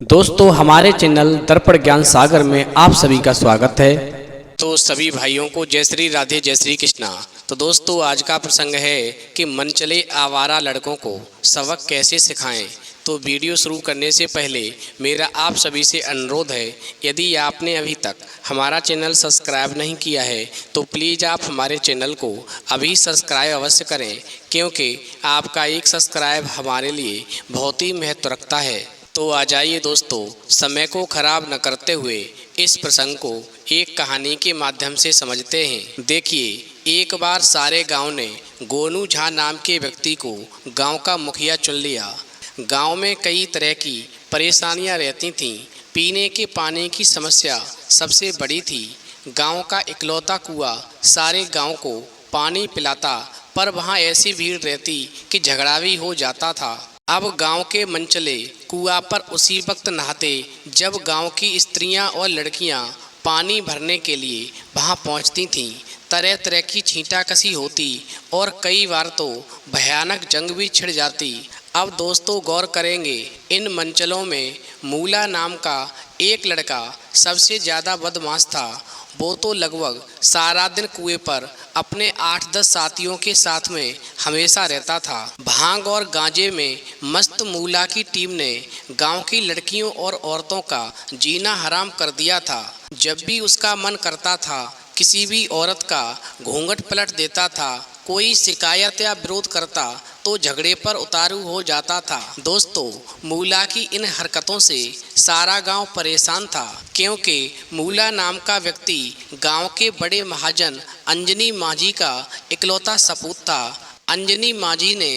दोस्तों हमारे चैनल दर्पण ज्ञान सागर में आप सभी का स्वागत है। तो सभी भाइयों को जय श्री राधे जय श्री कृष्णा। तो दोस्तों आज का प्रसंग है कि मन चले आवारा लड़कों को सबक कैसे सिखाएं। तो वीडियो शुरू करने से पहले मेरा आप सभी से अनुरोध है, यदि आपने अभी तक हमारा चैनल सब्सक्राइब नहीं किया है तो प्लीज़ आप हमारे चैनल को अभी सब्सक्राइब अवश्य करें, क्योंकि आपका एक सब्सक्राइब हमारे लिए बहुत ही महत्व रखता है। तो आ जाइए दोस्तों, समय को खराब न करते हुए इस प्रसंग को एक कहानी के माध्यम से समझते हैं। देखिए, एक बार सारे गांव ने गोनू झा नाम के व्यक्ति को गांव का मुखिया चुन लिया। गांव में कई तरह की परेशानियां रहती थीं। पीने के पानी की समस्या सबसे बड़ी थी। गांव का इकलौता कुआं सारे गांव को पानी पिलाता, पर वहां ऐसी भीड़ रहती कि झगड़ा भी हो जाता था। अब गांव के मनचले कुआं पर उसी वक्त नहाते जब गांव की स्त्रियां और लड़कियां पानी भरने के लिए वहां पहुंचती थीं। तरह तरह की छींटाकशी होती और कई बार तो भयानक जंग भी छिड़ जाती। अब दोस्तों गौर करेंगे, इन मनचलों में मूला नाम का एक लड़का सबसे ज़्यादा बदमाश था। वो तो लगभग सारा दिन कुएं पर अपने 8-10 साथियों के साथ में हमेशा रहता था। भांग और गांजे में मस्त मूला की टीम ने गांव की लड़कियों और औरतों का जीना हराम कर दिया था। जब भी उसका मन करता था किसी भी औरत का घूंघट पलट देता था। कोई शिकायत या विरोध करता तो झगड़े पर उतारू हो जाता था। दोस्तों, मूला की इन हरकतों से सारा गांव परेशान था, क्योंकि मूला नाम का व्यक्ति गांव के बड़े महाजन अंजनी माझी का इकलौता सपूत था। अंजनी माझी ने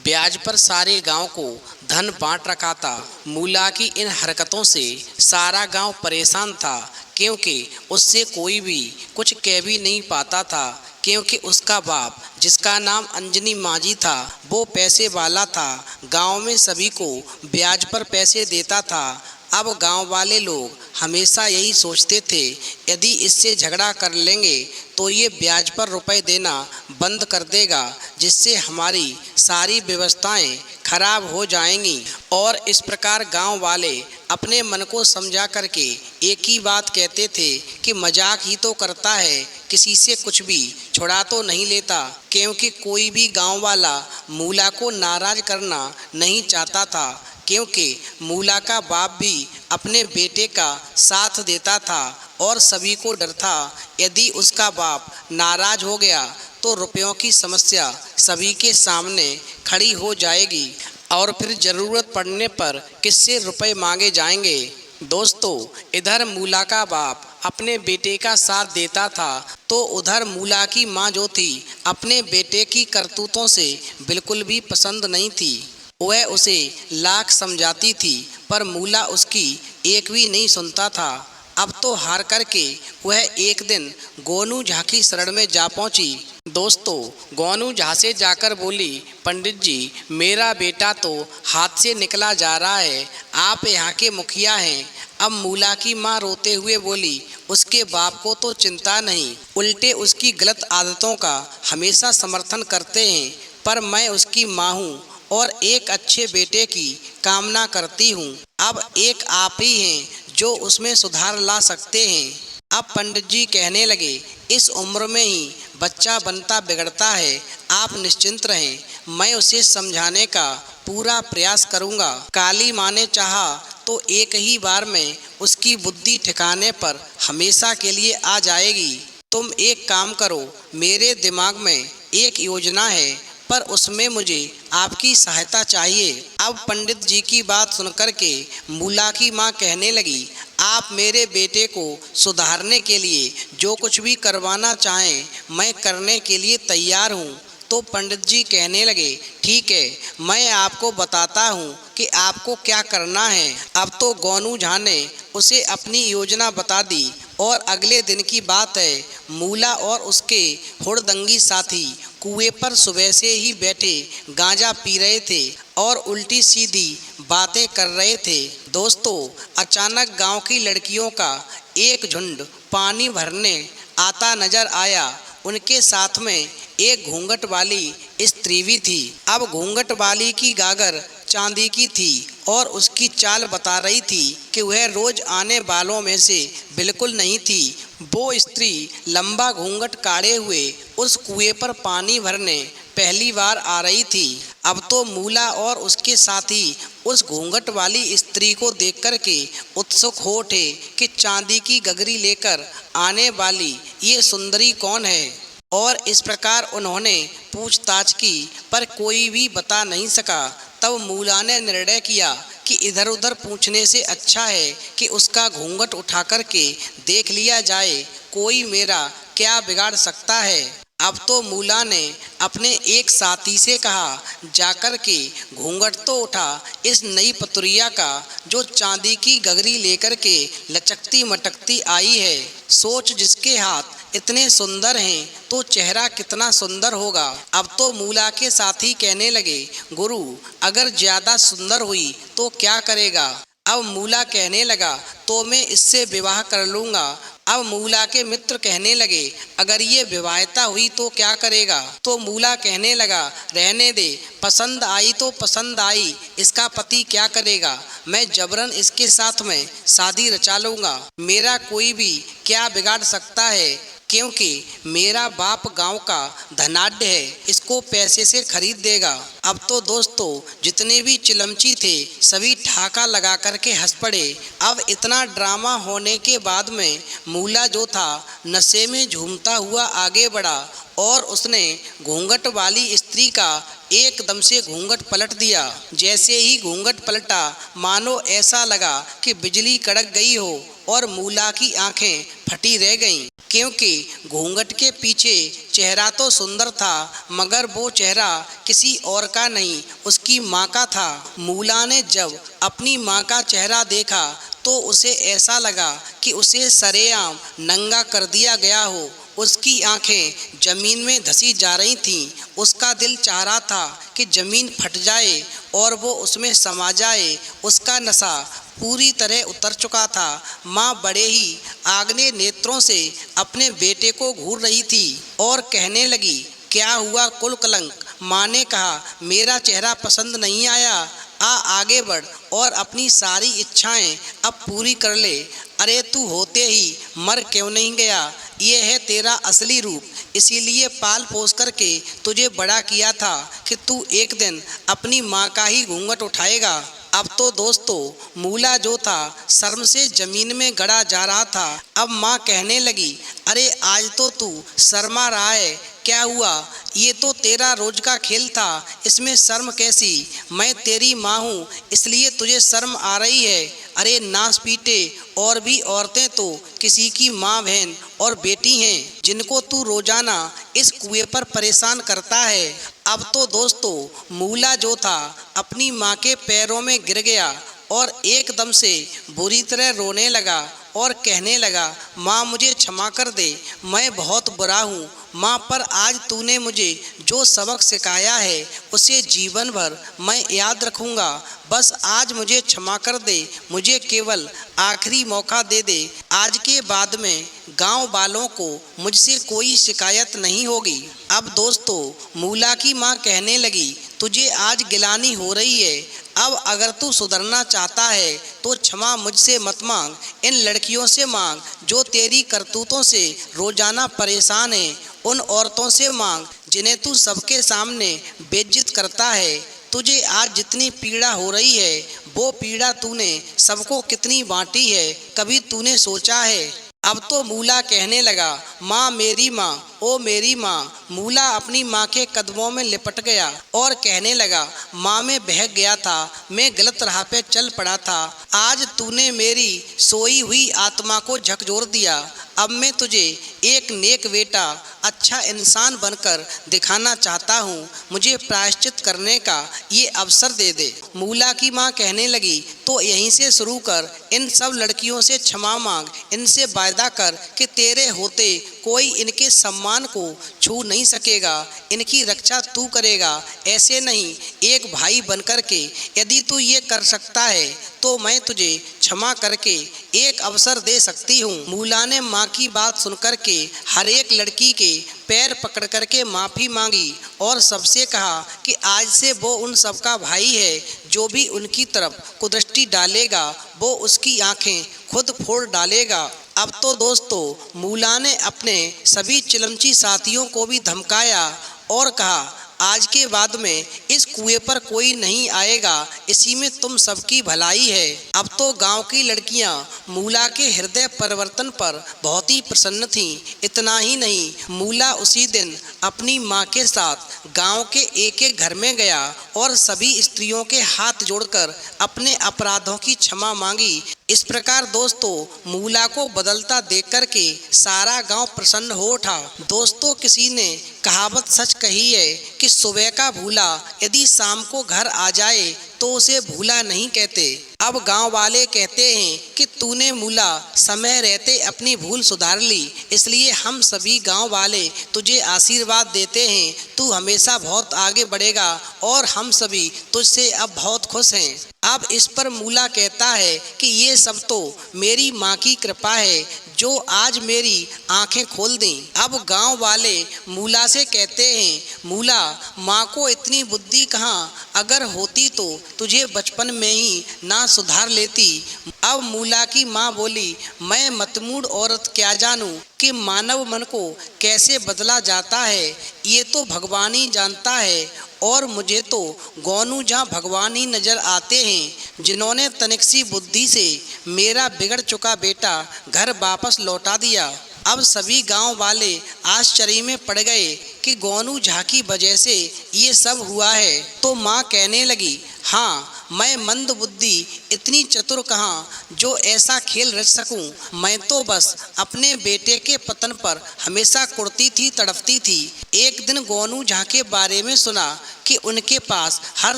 ब्याज पर सारे गांव को धन बांट रखा था। मूला की इन हरकतों से सारा गांव परेशान था, क्योंकि उससे कोई भी कुछ कह भी नहीं पाता था, क्योंकि उसका बाप जिसका नाम अंजनी माझी था वो पैसे वाला था। गांव में सभी को ब्याज पर पैसे देता था। अब गांव वाले लोग हमेशा यही सोचते थे, यदि इससे झगड़ा कर लेंगे तो ये ब्याज पर रुपए देना बंद कर देगा, जिससे हमारी सारी व्यवस्थाएं खराब हो जाएंगी। और इस प्रकार गांव वाले अपने मन को समझा करके एक ही बात कहते थे कि मजाक ही तो करता है, किसी से कुछ भी छुड़ा तो नहीं लेता। क्योंकि कोई भी गांव वाला मूला को नाराज करना नहीं चाहता था, क्योंकि मूला का बाप भी अपने बेटे का साथ देता था और सभी को डर था, यदि उसका बाप नाराज हो गया तो रुपयों की समस्या सभी के सामने खड़ी हो जाएगी और फिर ज़रूरत पड़ने पर किससे रुपए मांगे जाएंगे। दोस्तों, इधर मूला का बाप अपने बेटे का साथ देता था तो उधर मूला की माँ जो थी अपने बेटे की करतूतों से बिल्कुल भी पसंद नहीं थी। वह उसे लाख समझाती थी, पर मूला उसकी एक भी नहीं सुनता था। अब तो हार करके वह एक दिन गोनू झा की शरण में जा पहुंची। दोस्तों, गोनू झा से जाकर बोली, पंडित जी, मेरा बेटा तो हाथ से निकला जा रहा है, आप यहाँ के मुखिया हैं। अब मूला की माँ रोते हुए बोली, उसके बाप को तो चिंता नहीं, उल्टे उसकी गलत आदतों का हमेशा समर्थन करते हैं, पर मैं उसकी माँ हूँ और एक अच्छे बेटे की कामना करती हूँ। अब एक आप ही हैं जो उसमें सुधार ला सकते हैं। अब पंडित जी कहने लगे, इस उम्र में ही बच्चा बनता बिगड़ता है, आप निश्चिंत रहें, मैं उसे समझाने का पूरा प्रयास करूँगा। काली माँ ने चाहा तो एक ही बार में उसकी बुद्धि ठिकाने पर हमेशा के लिए आ जाएगी। तुम एक काम करो, मेरे दिमाग में एक योजना है, पर उसमें मुझे आपकी सहायता चाहिए। अब पंडित जी की बात सुनकर के मूला की माँ कहने लगी, आप मेरे बेटे को सुधारने के लिए जो कुछ भी करवाना चाहें मैं करने के लिए तैयार हूँ। तो पंडित जी कहने लगे, ठीक है, मैं आपको बताता हूँ कि आपको क्या करना है। अब तो गोनू झा ने उसे अपनी योजना बता दी और अगले दिन की बात है, मूला और उसके हुड़दंगी साथी कुएं पर सुबह से ही बैठे गांजा पी रहे थे और उल्टी सीधी बातें कर रहे थे। दोस्तों, अचानक गांव की लड़कियों का एक झुंड पानी भरने आता नजर आया। उनके साथ में एक घूंघट वाली स्त्री भी थी। अब घूंघट वाली की गागर चांदी की थी और उसकी चाल बता रही थी कि वह रोज आने वालों में से बिल्कुल नहीं थी। वो स्त्री लंबा घूंघट काढ़े हुए उस कुएं पर पानी भरने पहली बार आ रही थी। अब तो मूला और उसके साथी उस घूंघट वाली स्त्री को देख कर के उत्सुक हो उठे कि चांदी की गगरी लेकर आने वाली ये सुंदरी कौन है। और इस प्रकार उन्होंने पूछताछ की, पर कोई भी बता नहीं सका। तब मूला ने निर्णय किया कि इधर उधर पूछने से अच्छा है कि उसका घूंघट उठा कर के देख लिया जाए, कोई मेरा क्या बिगाड़ सकता है। अब तो मूला ने अपने एक साथी से कहा, जाकर के घूंघट तो उठा इस नई पतुरिया का, जो चांदी की गगरी लेकर के लचकती मटकती आई है। सोच, जिसके हाथ इतने सुंदर हैं तो चेहरा कितना सुंदर होगा। अब तो मूला के साथी कहने लगे, गुरु अगर ज्यादा सुंदर हुई तो क्या करेगा। अब मूला कहने लगा, तो मैं इससे विवाह कर लूँगा। अब मूला के मित्र कहने लगे, अगर ये विवाहिता हुई तो क्या करेगा। तो मूला कहने लगा, रहने दे, पसंद आई तो पसंद आई, इसका पति क्या करेगा। मैं जबरन इसके साथ में शादी रचा लूँगा, मेरा कोई भी क्या बिगाड़ सकता है, क्योंकि मेरा बाप गांव का धनाढ्य है, इसको पैसे से खरीद देगा। अब तो दोस्तों जितने भी चिलमची थे सभी ठाका लगा करके हंस पड़े। अब इतना ड्रामा होने के बाद में मूला जो था नशे में झूमता हुआ आगे बढ़ा और उसने घूंघट वाली स्त्री का एकदम से घूंघट पलट दिया। जैसे ही घूंघट पलटा मानो ऐसा लगा कि बिजली कड़क गई हो और मूला की आंखें फटी रह गईं, क्योंकि घूंघट के पीछे चेहरा तो सुंदर था मगर वो चेहरा किसी और का नहीं, उसकी माँ का था। मूला ने जब अपनी माँ का चेहरा देखा तो उसे ऐसा लगा कि उसे सरेआम नंगा कर दिया गया हो। उसकी आंखें जमीन में धसी जा रही थीं। उसका दिल चाह रहा था कि जमीन फट जाए और वो उसमें समा जाए। उसका नशा पूरी तरह उतर चुका था। माँ बड़े ही आगने नेत्रों से अपने बेटे को घूर रही थी और कहने लगी, क्या हुआ कुल कलंक। माँ ने कहा, मेरा चेहरा पसंद नहीं आया, आगे बढ़ और अपनी सारी इच्छाएं अब पूरी कर ले। अरे तू होते ही मर क्यों नहीं गया, ये है तेरा असली रूप, इसीलिए पाल पोस करके तुझे बड़ा किया था कि तू एक दिन अपनी माँ का ही घूंघट उठाएगा। अब तो दोस्तों मूला जो था शर्म से जमीन में गड़ा जा रहा था। अब माँ कहने लगी, अरे आज तो तू शर्मा रहा है, क्या हुआ, ये तो तेरा रोज का खेल था, इसमें शर्म कैसी। मैं तेरी माँ हूँ इसलिए तुझे शर्म आ रही है। अरे नास पीटे और भी औरतें तो किसी की माँ बहन और बेटी हैं जिनको तू रोजाना इस कुएं पर परेशान करता है। अब तो दोस्तों मूला जो था अपनी माँ के पैरों में गिर गया और एकदम से बुरी तरह रोने लगा और कहने लगा, माँ मुझे क्षमा कर दे, मैं बहुत बुरा हूँ माँ, पर आज तूने मुझे जो सबक सिखाया है उसे जीवन भर मैं याद रखूँगा। बस आज मुझे क्षमा कर दे, मुझे केवल आखिरी मौका दे दे। आज के बाद में गांव वालों को मुझसे कोई शिकायत नहीं होगी। अब दोस्तों मूला की माँ कहने लगी, तुझे आज गिलानी हो रही है, अब अगर तू सुधरना चाहता है तो क्षमा मुझसे मत मांग, इन लड़कियों से मांग जो तेरी करतूतों से रोजाना परेशान है। उन औरतों से मांग जिन्हें तू सबके सामने बेइज्जत करता है। तुझे आज जितनी पीड़ा हो रही है वो पीड़ा तूने सबको कितनी बांटी है, कभी तूने सोचा है। अब तो मूला कहने लगा, माँ मेरी माँ, ओ मेरी माँ। मूला अपनी माँ के कदमों में लिपट गया और कहने लगा, माँ मैं बहक गया था, मैं गलत राह पे चल पड़ा था, आज तूने मेरी सोई हुई आत्मा को झकझोर दिया। अब मैं तुझे एक नेक बेटा अच्छा इंसान बनकर दिखाना चाहता हूँ, मुझे प्रायश्चित करने का ये अवसर दे दे। मूला की माँ कहने लगी, तो यहीं से शुरू कर, इन सब लड़कियों से क्षमा मांग, इनसे वायदा कर कि तेरे होते कोई इनके सम्मान को छू नहीं सकेगा, इनकी रक्षा तू करेगा। ऐसे नहीं, एक भाई बनकर के यदि तू ये कर सकता है तो मैं तुझे क्षमा करके एक अवसर दे सकती हूँ। मूला ने माँ की बात सुनकर के हर एक लड़की के पैर पकड़ करके माफ़ी मांगी और सबसे कहा कि आज से वो उन सबका भाई है। जो भी उनकी तरफ कुदृष्टि डालेगा वो उसकी आंखें खुद फोड़ डालेगा। अब तो दोस्तों मूला ने अपने सभी चिलमची साथियों को भी धमकाया और कहा, आज के बाद में इस कुएं पर कोई नहीं आएगा, इसी में तुम सबकी भलाई है। अब तो गांव की लड़कियां मूला के हृदय परिवर्तन पर बहुत ही प्रसन्न थीं। इतना ही नहीं, मूला उसी दिन अपनी मां के साथ गांव के एक एक घर में गया और सभी स्त्रियों के हाथ जोड़कर अपने अपराधों की क्षमा मांगी। इस प्रकार दोस्तों मूला को बदलता देख कर के सारा गांव प्रसन्न हो उठा। दोस्तों किसी ने कहावत सच कही है कि सुबह का भूला यदि शाम को घर आ जाए तो उसे भूला नहीं कहते। अब गांव वाले कहते हैं कि तूने मूला समय रहते अपनी भूल सुधार ली, इसलिए हम सभी गांव वाले तुझे आशीर्वाद देते हैं। तू हमेशा बहुत आगे बढ़ेगा और हम सभी तुझसे अब बहुत खुश हैं। अब इस पर मूला कहता है कि ये सब तो मेरी माँ की कृपा है जो आज मेरी आंखें खोल दें। अब गांव वाले मूला से कहते हैं, मूला माँ को इतनी बुद्धि कहाँ, अगर होती तो तुझे बचपन में ही ना सुधार लेती। अब मूला की माँ बोली, मैं मतमूड औरत क्या जानूं कि मानव मन को कैसे बदला जाता है, ये तो भगवान ही जानता है। और मुझे तो गोनू जहाँ भगवान ही नजर आते हैं, जिन्होंने तनिक सी बुद्धि से मेरा बिगड़ चुका बेटा घर वापस लौटा दिया। अब सभी गांव वाले आश्चर्य में पड़ गए कि गोनू झा की वजह से ये सब हुआ है। तो माँ कहने लगी, हाँ मैं मंद बुद्धि इतनी चतुर कहाँ जो ऐसा खेल रच सकूं। मैं तो बस अपने बेटे के पतन पर हमेशा कुड़ती थी, तड़पती थी। एक दिन गोनू झा के बारे में सुना कि उनके पास हर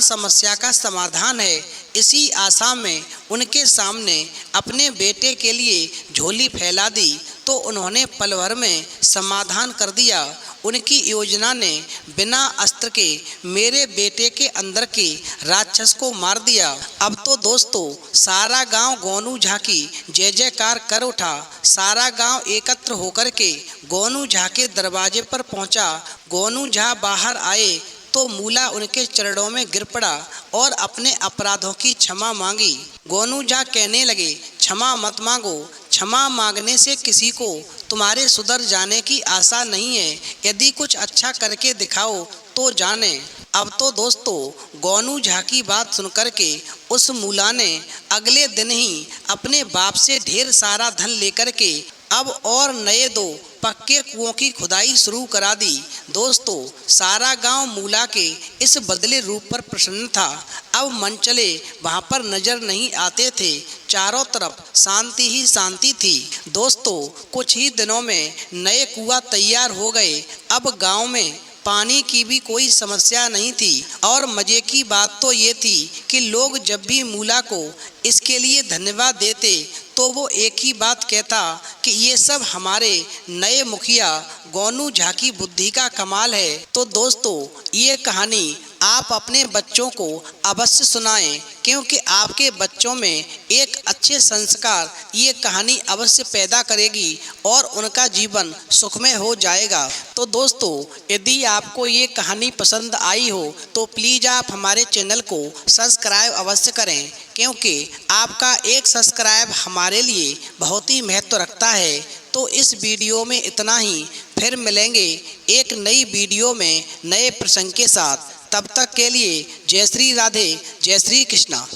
समस्या का समाधान है। इसी आशा में उनके सामने अपने बेटे के लिए झोली फैला दी तो उन्होंने पल भर में समाधान कर दिया। उनकी योजना ने बिना अस्त्र के मेरे बेटे के अंदर के राक्षस को मार दिया। अब तो दोस्तों सारा गांव गोनू झा की जय जयकार कर उठा। सारा गांव एकत्र होकर के गोनू झा के दरवाजे पर पहुंचा। गोनू झा बाहर आए तो मूला उनके चरणों में गिर पड़ा और अपने अपराधों की क्षमा मांगी। गोनू झा कहने लगे, क्षमा मत मांगो, क्षमा मांगने से किसी को तुम्हारे सुधर जाने की आशा नहीं है। यदि कुछ अच्छा करके दिखाओ तो जाने। अब तो दोस्तों गोनू झा की बात सुनकर के उस मूला ने अगले दिन ही अपने बाप से ढेर सारा धन लेकर के अब और नए 2 पक्के कुओं की खुदाई शुरू करा दी। दोस्तों सारा गांव मूला के इस बदले रूप पर प्रसन्न था। अब मनचले वहां पर नजर नहीं आते थे, चारों तरफ शांति ही शांति थी। दोस्तों कुछ ही दिनों में नए कुआं तैयार हो गए। अब गांव में पानी की भी कोई समस्या नहीं थी। और मजे की बात तो ये थी कि लोग जब भी मूला को इसके लिए धन्यवाद देते तो वो एक ही बात कहता कि ये सब हमारे नए मुखिया गोनू झा की बुद्धि का कमाल है। तो दोस्तों ये कहानी आप अपने बच्चों को अवश्य सुनाएं, क्योंकि आपके बच्चों में एक अच्छे संस्कार ये कहानी अवश्य पैदा करेगी और उनका जीवन सुखमय हो जाएगा। तो दोस्तों यदि आपको ये कहानी पसंद आई हो तो प्लीज़ आप हमारे चैनल को सब्सक्राइब अवश्य करें, क्योंकि आपका एक सब्सक्राइब हमारे लिए बहुत ही महत्व रखता है। तो इस वीडियो में इतना ही, फिर मिलेंगे एक नई वीडियो में नए प्रसंग के साथ। तब तक के लिए जय श्री राधे, जय श्री कृष्णा।